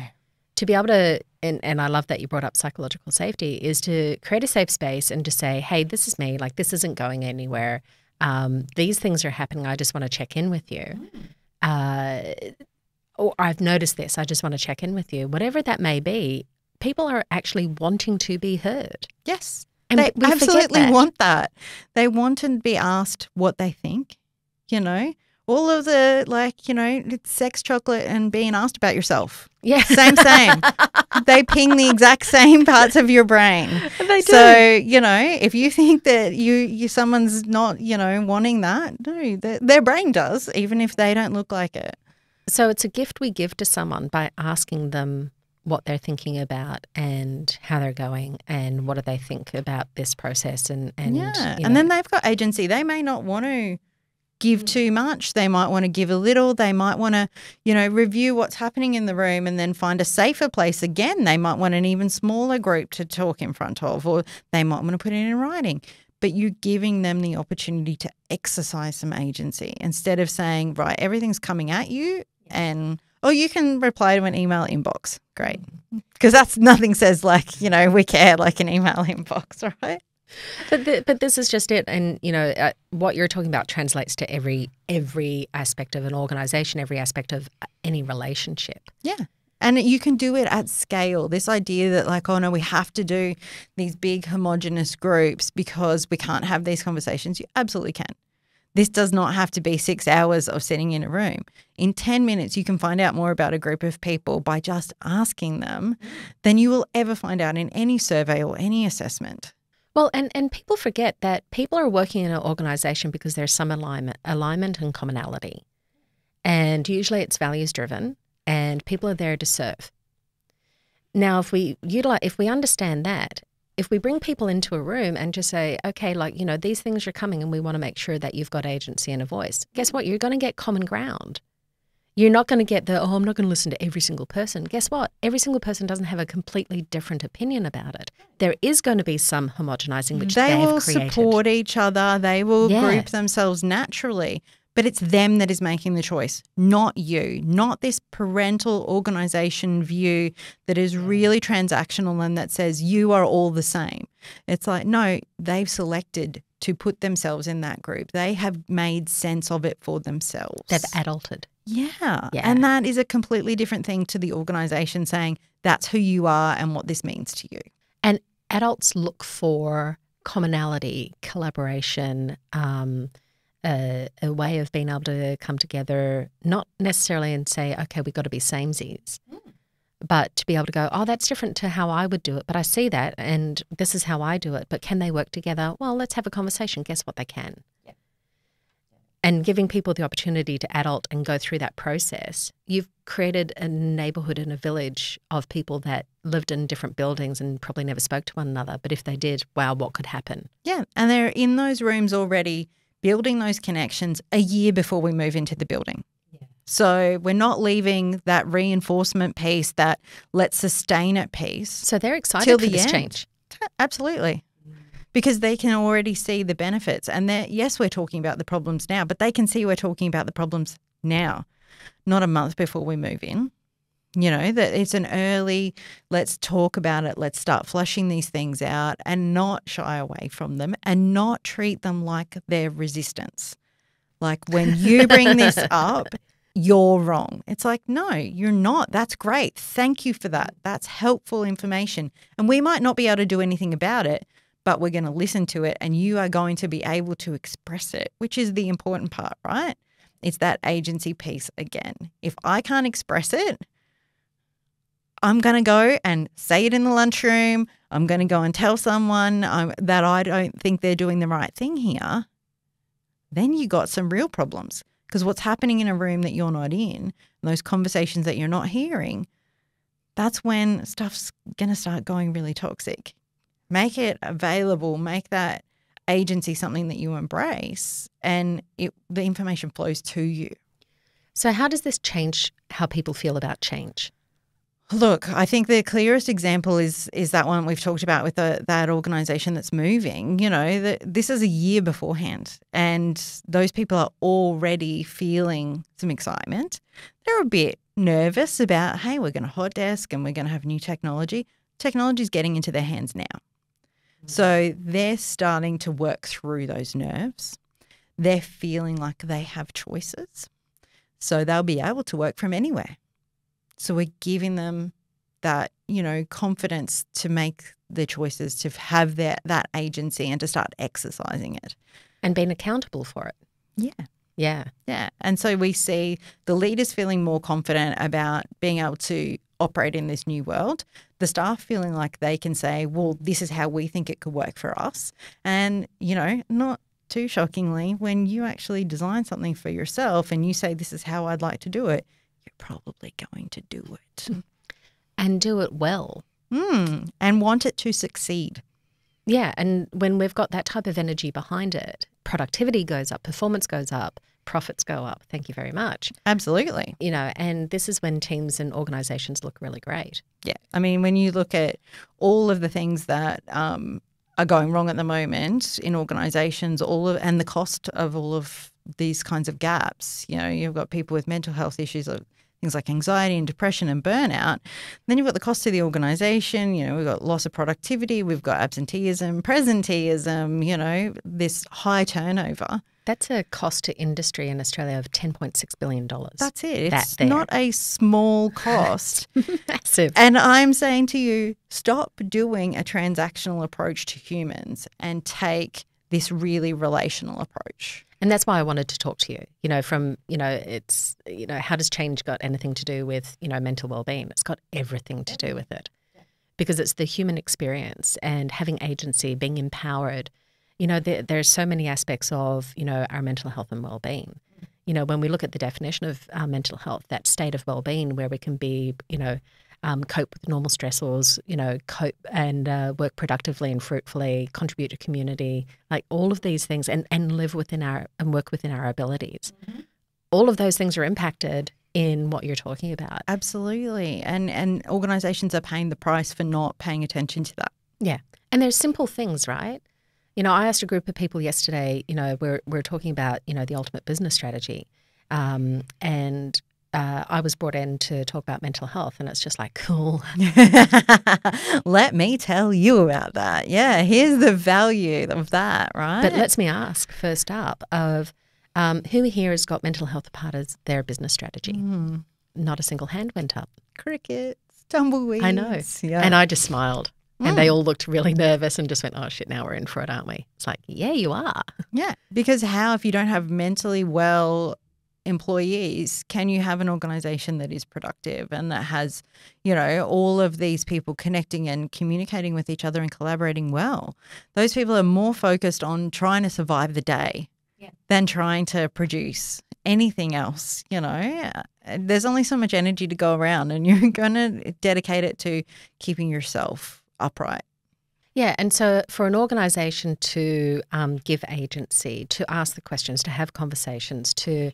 To be able to, and I love that you brought up psychological safety, is to create a safe space and to say, hey, this is me, like this isn't going anywhere. These things are happening. I just want to check in with you. Or I've noticed this. I just want to check in with you. Whatever that may be, people are actually wanting to be heard. Yes. And they we absolutely want that. They want to be asked what they think, all of the it's sex, chocolate and being asked about yourself. Yeah. Same. They ping the exact same parts of your brain. They do. So, if you think that someone's not, wanting that, no, their brain does, even if they don't look like it. So it's a gift we give to someone by asking them what they're thinking about and how they're going and what do they think about this process and then they've got agency. They may not want to give too much. They might want to give a little. They might want to, review what's happening in the room and then find a safer place again. They might want an even smaller group to talk in front of, or they might want to put it in writing. But you're giving them the opportunity to exercise some agency instead of saying, right, everything's coming at you and you can reply to an email inbox. Great. Because nothing says we care like an email inbox, right? But this is just it. And, what you're talking about translates to every aspect of an organisation, every aspect of any relationship. Yeah. And you can do it at scale. This idea that we have to do these big homogenous groups because we can't have these conversations. You absolutely can. This does not have to be 6 hours of sitting in a room. In 10 minutes, you can find out more about a group of people by just asking them than you will ever find out in any survey or any assessment. Well, and people forget that people are working in an organisation because there's some alignment and commonality. And usually it's values driven and people are there to serve. Now, if we understand that, if we bring people into a room and just say, okay, these things are coming and we want to make sure that you've got agency and a voice, guess what? You're going to get common ground. You're not going to get I'm not going to listen to every single person. Guess what? Every single person doesn't have a completely different opinion about it. There is going to be some homogenizing, which they have created. They will support each other. They will group themselves naturally. But it's them that is making the choice, not you, not this parental organisation view that is really transactional and that says you are all the same. It's no, they've selected to put themselves in that group. They have made sense of it for themselves. They've adulted. Yeah. Yeah. And that is a completely different thing to the organisation saying that's who you are and what this means to you. And adults look for commonality, collaboration, a way of being able to come together, not necessarily and say, okay, we've got to be samesies, but to be able to go, oh, that's different to how I would do it, but I see that and this is how I do it, but can they work together? Well, let's have a conversation. Guess what? They can. Yeah. And giving people the opportunity to adult and go through that process, you've created a neighbourhood and a village of people that lived in different buildings and probably never spoke to one another. But if they did, wow, what could happen? Yeah. And they're in those rooms already building those connections a year before we move into the building. Yeah. So we're not leaving that reinforcement piece, that let's sustain it piece. So they're excited till for the this end. change. Absolutely. Because they can already see the benefits. And yes, we're talking about the problems now, but they can see we're talking about the problems now, not a month before we move in. You know, that it's an early, let's talk about it, let's start flushing these things out and not shy away from them and not treat them like they're resistance. Like when you bring this up, you're wrong. It's like, no, you're not. That's great. Thank you for that. That's helpful information. And we might not be able to do anything about it, but we're going to listen to it and you are going to be able to express it, which is the important part, right? It's that agency piece again. If I can't express it, I'm going to go and say it in the lunchroom. I'm going to go and tell someone that I don't think they're doing the right thing here. Then you got some real problems because what's happening in a room that you're not in, those conversations that you're not hearing, that's when stuff's going to start going really toxic. Make it available. Make that agency something that you embrace and the information flows to you. So how does this change how people feel about change? Look, I think the clearest example is that one we've talked about with that organisation that's moving. You know, this is a year beforehand and those people are already feeling some excitement. They're a bit nervous about, hey, we're going to hot desk and we're going to have new technology. Technology is getting into their hands now. So they're starting to work through those nerves. They're feeling like they have choices. So they'll be able to work from anywhere. So we're giving them that, you know, confidence to make their choices, to have that agency and to start exercising it. And being accountable for it. Yeah. Yeah. Yeah. And so we see the leaders feeling more confident about being able to operate in this new world, the staff feeling like they can say, well, this is how we think it could work for us. And, you know, not too shockingly, when you actually design something for yourself and you say, this is how I'd like to do it, you're probably going to do it. And do it well. And want it to succeed. Yeah. And when we've got that type of energy behind it, productivity goes up, performance goes up, profits go up. Thank you very much. Absolutely. You know, and this is when teams and organisations look really great. Yeah. I mean, when you look at all of the things that are going wrong at the moment in organisations, and the cost of all of these kinds of gaps, you know, you've got people with mental health issues, things like anxiety and depression and burnout. Then you've got the cost to the organisation, you know, we've got loss of productivity, we've got absenteeism, presenteeism, you know, this high turnover. That's a cost to industry in Australia of $10.6 billion. That's it. It's not a small cost. Massive. And I'm saying to you, stop doing a transactional approach to humans and take this really relational approach. And that's why I wanted to talk to you, you know, from, you know, it's, you know, how does change got anything to do with, you know, mental well-being? It's got everything to do with it because it's the human experience and having agency, being empowered. You know, there's so many aspects of, you know, our mental health and well-being. You know, when we look at the definition of mental health, that state of well-being where we can be, you know, cope with normal stressors, you know, cope and work productively and fruitfully, contribute to community, like all of these things and live within and work within our abilities. Mm-hmm. All of those things are impacted in what you're talking about. Absolutely. And organisations are paying the price for not paying attention to that. Yeah. And there's simple things, right? You know, I asked a group of people yesterday, you know, we're talking about, you know, the ultimate business strategy. And I was brought in to talk about mental health and it's just like, cool. Let me tell you about that. Yeah, here's the value of that, right? But let's me ask first up of, Who here has got mental health part as their business strategy? Not a single hand went up. Crickets, tumbleweeds. I know. Yeah. And I just smiled. And they all looked really nervous and just went, oh, shit, now we're in for it, aren't we? It's like, yeah, you are. Yeah, because how, if you don't have mentally well employees, can you have an organisation that is productive and that has, all of these people connecting and communicating with each other and collaborating well? Those people are more focused on trying to survive the day than trying to produce anything else, There's only so much energy to go around, and you're going to dedicate it to keeping yourself upright. Yeah, and so for an organisation to give agency, to ask the questions, to have conversations, to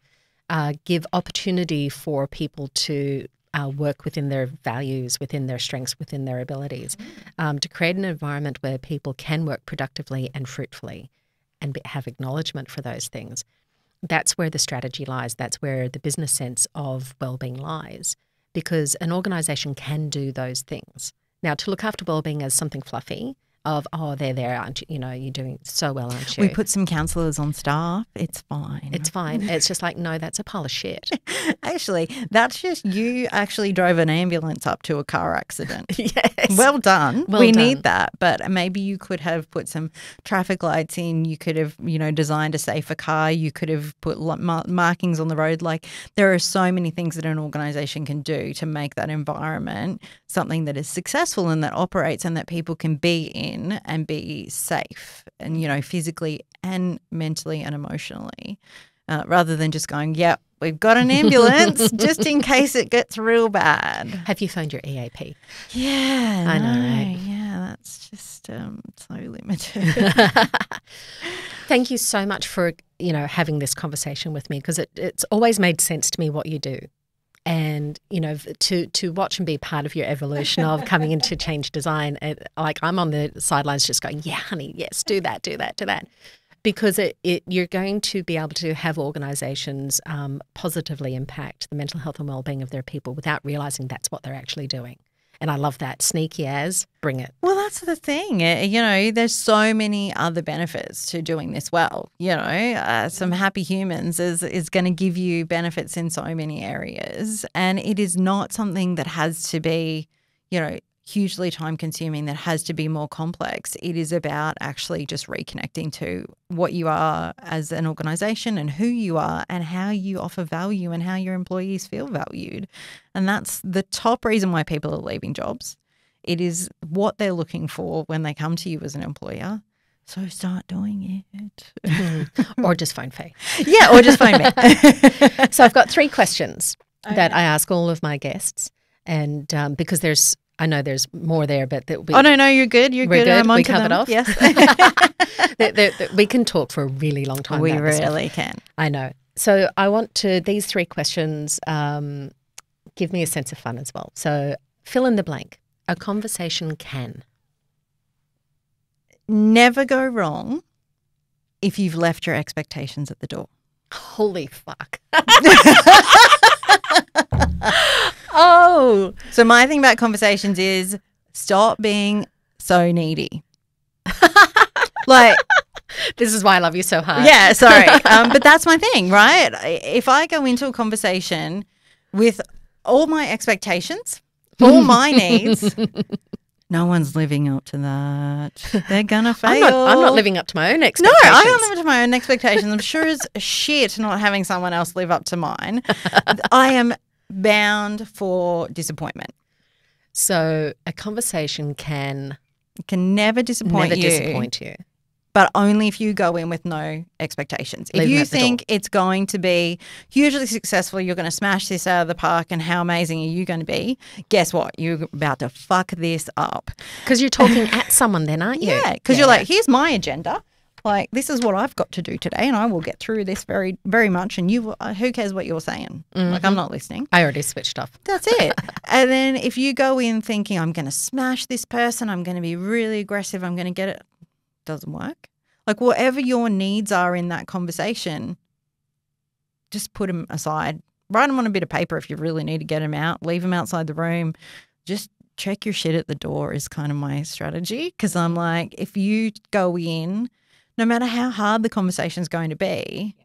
give opportunity for people to work within their values, within their strengths, within their abilities, to create an environment where people can work productively and fruitfully and have acknowledgement for those things. That's where the strategy lies. That's where the business sense of wellbeing lies, because an organisation can do those things. Now, to look after wellbeing as something fluffy of, oh, they're there, aren't you? You're doing so well, aren't you? We put some counsellors on staff. It's fine. It's fine. It's just like, no, that's a pile of shit. Actually, that's just you actually drove an ambulance up to a car accident. Yes. Well done. Well we done. need that. But maybe you could have put some traffic lights in. You could have, designed a safer car. You could have put markings on the road. Like, there are so many things that an organisation can do to make that environment something that is successful and that operates and that people can be in and be safe and, physically and mentally and emotionally, rather than just going, yep, we've got an ambulance just in case it gets real bad. Have you phoned your EAP? Yeah. I know, right? Yeah, that's just so limited. Thank you so much for, having this conversation with me, because it's always made sense to me what you do. And, to watch and be part of your evolution of coming into change design, like I'm on the sidelines just going, yeah, honey, yes, do that, do that, do that. Because you're going to be able to have organisations positively impact the mental health and wellbeing of their people without realising that's what they're actually doing. And I love that. Sneaky as, bring it. Well, that's the thing. There's so many other benefits to doing this well. Some happy humans is going to give you benefits in so many areas. And it is not something that has to be, hugely time consuming, that has to be more complex. It is about actually just reconnecting to what you are as an organisation and who you are and how you offer value and how your employees feel valued. And that's the top reason why people are leaving jobs. It is what they're looking for when they come to you as an employer. So start doing it. Or just phone Faith. Yeah, or just phone me. So I've got 3 questions that I ask all of my guests. And because I know there's more there, but no, you're good. You're good. I'm on we to covered them. off. Yes. We can talk for a really long time. We about this stuff. really can. I know. So I want these 3 questions give me a sense of fun as well. So fill in the blank. A conversation can never go wrong if you've left your expectations at the door. Holy fuck. Oh. So my thing about conversations is stop being so needy. This is why I love you so hard. Yeah, sorry. But that's my thing, right? If I go into a conversation with all my expectations, all my needs, no one's living up to that. They're going to fail. I'm not living up to my own No, expectations. I don't live up to my own expectations. I'm sure as shit not having someone else live up to mine. I am bound for disappointment. So a conversation can never disappoint you. But only if you go in with no expectations. If you think it's going to be hugely successful, you're going to smash this out of the park, and how amazing are you going to be? Guess what? You're about to fuck this up. Because you're talking at someone then, aren't you? Yeah, because you're like, here's my agenda. Like, this is what I've got to do today, and I will get through this very, very much. And who cares what you're saying? Mm-hmm. Like, I'm not listening. I already switched off. That's it. And then if you go in thinking, I'm going to smash this person, I'm going to be really aggressive, I'm going to get it, doesn't work. Like, whatever your needs are in that conversation, just put them aside. Write them on a bit of paper if you really need to get them out. Leave them outside the room. Just check your shit at the door is kind of my strategy, because I'm like, if you go in, no matter how hard the conversation is going to be,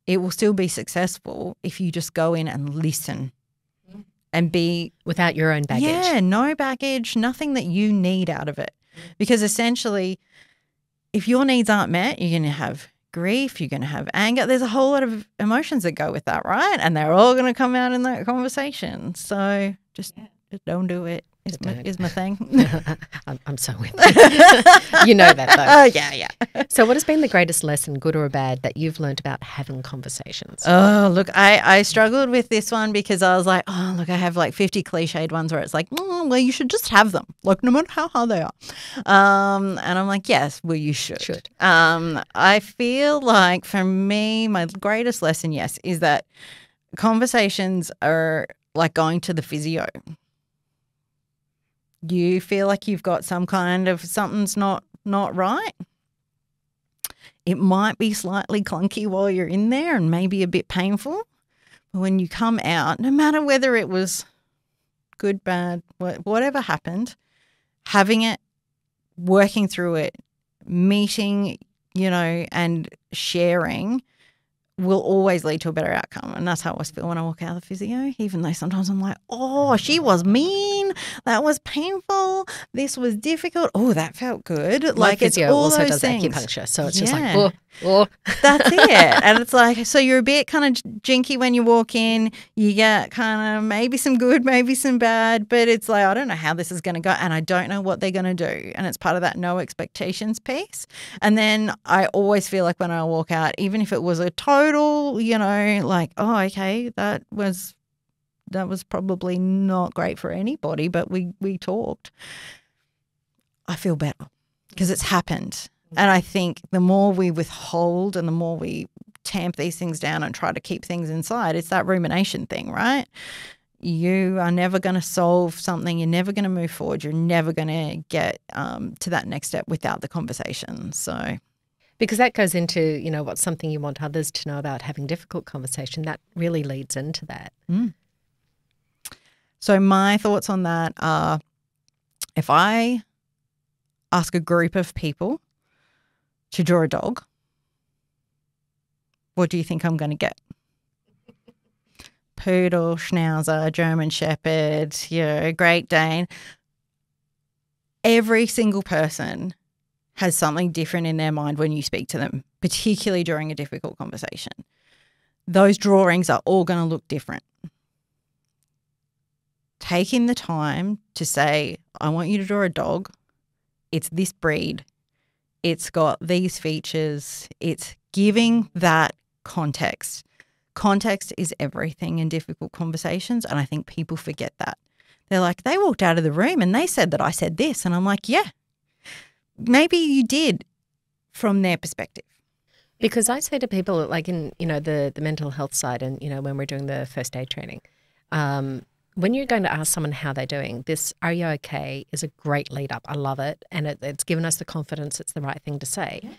it will still be successful if you just go in and listen and be without your own baggage. Yeah, no baggage, nothing that you need out of it. Because essentially, if your needs aren't met, you're going to have grief, you're going to have anger. There's a whole lot of emotions that go with that, right? And they're all going to come out in that conversation. So just don't do it. Is my thing. I'm so with you. You know that though. Oh, yeah. So what has been the greatest lesson, good or bad, that you've learned about having conversations? Oh, look, I struggled with this one because I was like, oh, look, I have like 50 cliched ones where it's like, well, you should just have them, like no matter how hard they are. And I'm like, yes, well, you should. I feel like for me, my greatest lesson, yes, is that conversations are like going to the physio. You feel like you've got some kind of something's not right. It might be slightly clunky while you're in there and maybe a bit painful. But when you come out, no matter whether it was good, bad, whatever happened, having it, working through it, meeting, and sharing will always lead to a better outcome. And that's how I always feel when I walk out of the physio, even though sometimes I'm like, oh, she was mean. That was painful. This was difficult. Oh, that felt good. My like physio it's all also those does things. acupuncture. So it's just like, oh. That's it. And it's like, so you're a bit kind of jinky when you walk in. You get kind of maybe some good, maybe some bad, but it's like, I don't know how this is going to go and I don't know what they're going to do. And it's part of that no expectations piece. And then I always feel like when I walk out, even if it was a total, like, oh, okay, that was probably not great for anybody, but we talked. I feel better because it's happened. And I think the more we withhold and the more we tamp these things down and try to keep things inside, it's that rumination thing, right? You are never going to solve something. You're never going to move forward. You're never going to get to that next step without the conversation. So, because that goes into, what's something you want others to know about having difficult conversation. That really leads into that. So my thoughts on that are, if I ask a group of people to draw a dog, what do you think I'm going to get? Poodle, Schnauzer, German Shepherd, Great Dane. Every single person has something different in their mind when you speak to them, particularly during a difficult conversation. Those drawings are all going to look different. Taking the time to say, I want you to draw a dog. It's this breed. It's got these features. It's giving that context. Context is everything in difficult conversations, and I think people forget that. They're like, they walked out of the room and they said that I said this, and I'm like, yeah, maybe you did from their perspective. Because I say to people, like in, the mental health side and, when we're doing the first aid training, when you're going to ask someone how they're doing, this "are you okay" is a great lead up. I love it. And it's given us the confidence it's the right thing to say. Yeah.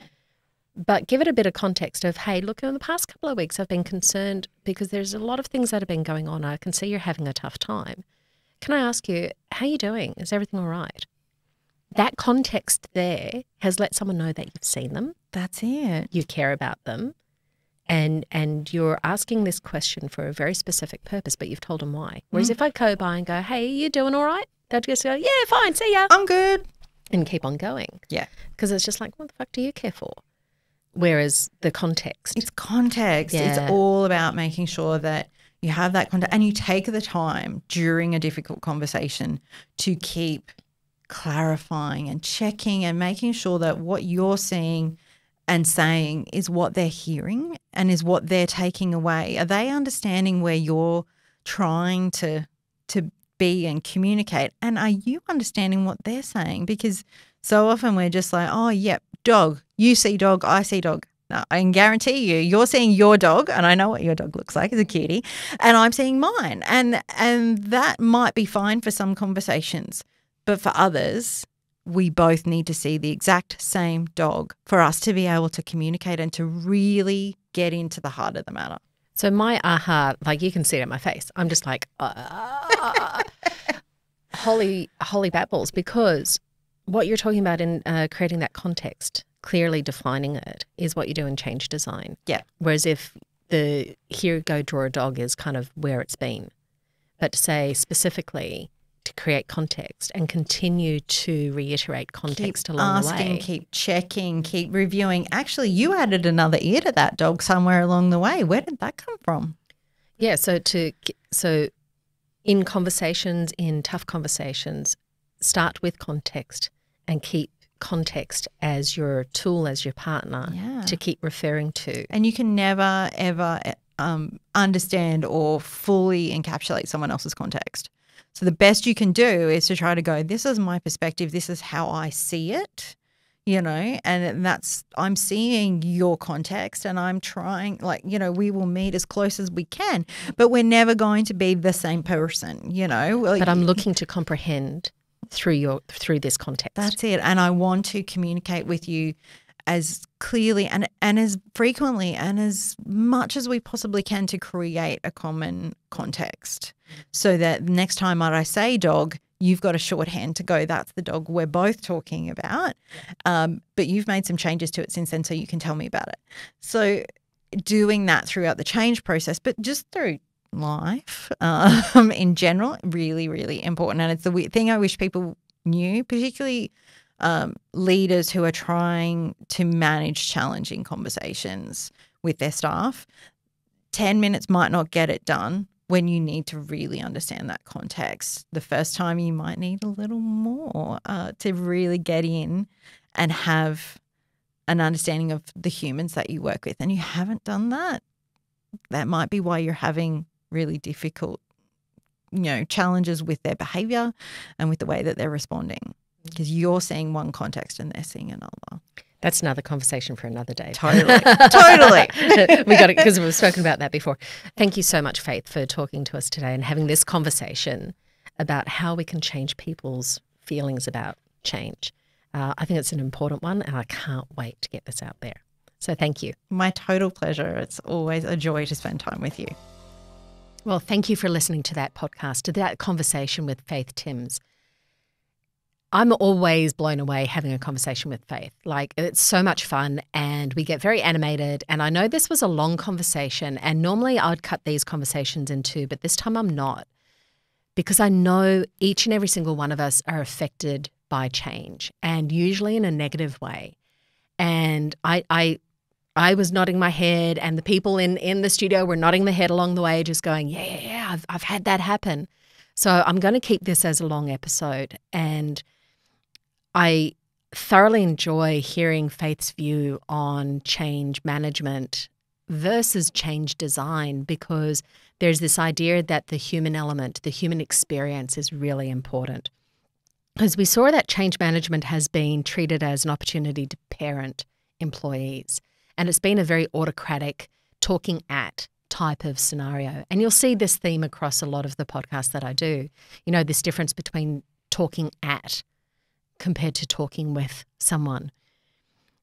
But give it a bit of context of, hey, look, in the past couple of weeks I've been concerned because there's a lot of things that have been going on. I can see you're having a tough time. Can I ask you, how are you doing? Is everything all right? That context there has let someone know that you've seen them. That's it. You care about them. And you're asking this question for a very specific purpose, but you've told them why. Whereas if I go by and go, hey, you doing all right? They'd just go, yeah, fine, see ya. I'm good. And keep on going. Yeah. Because it's just like, what the fuck do you care for? Whereas the context. It's context. Yeah. It's all about making sure that you have that context and you take the time during a difficult conversation to keep clarifying and checking and making sure that what you're seeing and saying is what they're hearing and is what they're taking away. Are they understanding where you're trying to be and communicate? And are you understanding what they're saying? Because so often we're just like, oh, yep, dog. You see dog, I see dog. No, I can guarantee you're seeing your dog, and I know what your dog looks like, it's a cutie, and I'm seeing mine. And that might be fine for some conversations, but for others, we both need to see the exact same dog for us to be able to communicate and to really get into the heart of the matter. So my aha, like you can see it in my face, I'm just like, holy bat balls, because what you're talking about in creating that context, clearly defining it, is what you do in change design. Yeah. Whereas if the here go draw a dog is kind of where it's been. But to say specifically to create context and continue to reiterate context along the way. Keep asking, keep checking, keep reviewing. Actually, you added another ear to that dog somewhere along the way. Where did that come from? Yeah, so in conversations, in tough conversations, start with context and keep context as your tool, as your partner to keep referring to. And you can never, ever understand or fully encapsulate someone else's context. So the best you can do is to try to go, this is my perspective, this is how I see it, and I'm seeing your context and I'm trying, we will meet as close as we can, but we're never going to be the same person, But I'm looking to comprehend through this context. That's it. And I want to communicate with you as clearly and as frequently and as much as we possibly can to create a common context so that next time I say dog, you've got a shorthand to go, that's the dog we're both talking about. But you've made some changes to it since then, so you can tell me about it. So doing that throughout the change process, but just through life in general, really, really important. And it's the thing I wish people knew, particularly leaders who are trying to manage challenging conversations with their staff. 10 minutes might not get it done when you need to really understand that context. The first time you might need a little more to really get in and have an understanding of the humans that you work with. And you haven't done that. That might be why you're having really difficult, challenges with their behavior and with the way that they're responding. Because you're seeing one context and they're seeing another. That's another conversation for another day. Totally. We got it because we've spoken about that before. Thank you so much, Faith, for talking to us today and having this conversation about how we can change people's feelings about change. I think it's an important one and I can't wait to get this out there. So thank you. My total pleasure. It's always a joy to spend time with you. Well, thank you for listening to that podcast, to that conversation with Faith Timbs. I'm always blown away having a conversation with Faith. It's so much fun and we get very animated. And I know this was a long conversation and normally I'd cut these conversations in two, but this time I'm not, because I know each and every single one of us are affected by change and usually in a negative way. And I was nodding my head and the people in the studio were nodding their head along the way, just going, yeah, I've had that happen. So I'm going to keep this as a long episode. And I thoroughly enjoy hearing Faith's view on change management versus change design, because there's this idea that the human element, the human experience is really important. Because we saw that change management has been treated as an opportunity to parent employees. And it's been a very autocratic, talking at type of scenario. And you'll see this theme across a lot of the podcasts that I do. This difference between talking at compared to talking with someone.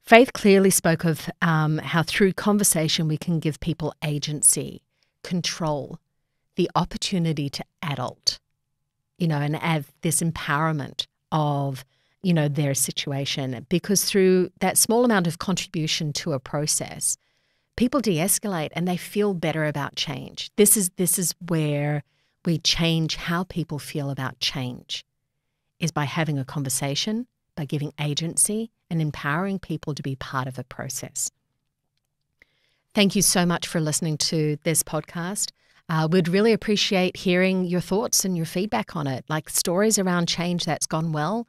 Faith clearly spoke of how through conversation we can give people agency, control, the opportunity to adult, and have this empowerment of, their situation. Because through that small amount of contribution to a process, people de-escalate and they feel better about change. This is where we change how people feel about change, is by having a conversation, by giving agency and empowering people to be part of a process. Thank you so much for listening to this podcast. We'd really appreciate hearing your thoughts and your feedback on it, like stories around change that's gone well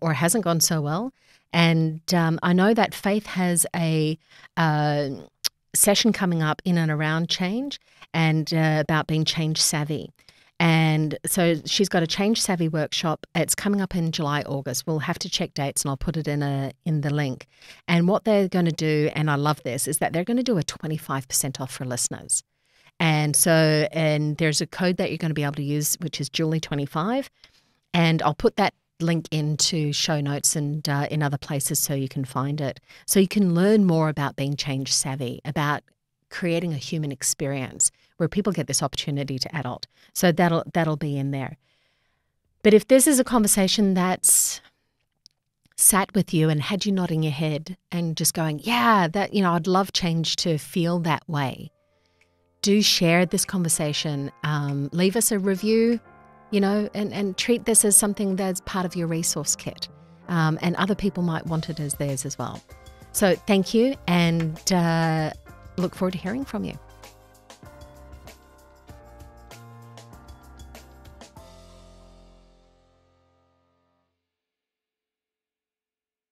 or hasn't gone so well. And I know that Faith has a session coming up in and around change and about being change savvy. And so she's got a change savvy workshop. It's coming up in July, August. We'll have to check dates and I'll put it in the link. And what they're going to do, and I love this, is that they're going to do a 25% off for listeners. And there's a code that you're going to be able to use, which is Julie25. And I'll put that link into show notes and in other places so you can find it. So you can learn more about being change savvy, about creating a human experience where people get this opportunity to adult. So that'll be in there. But if this is a conversation that's sat with you and had you nodding your head and just going, yeah, that, I'd love change to feel that way, do share this conversation. Leave us a review, and treat this as something that's part of your resource kit. And other people might want it as theirs as well. So thank you, and look forward to hearing from you.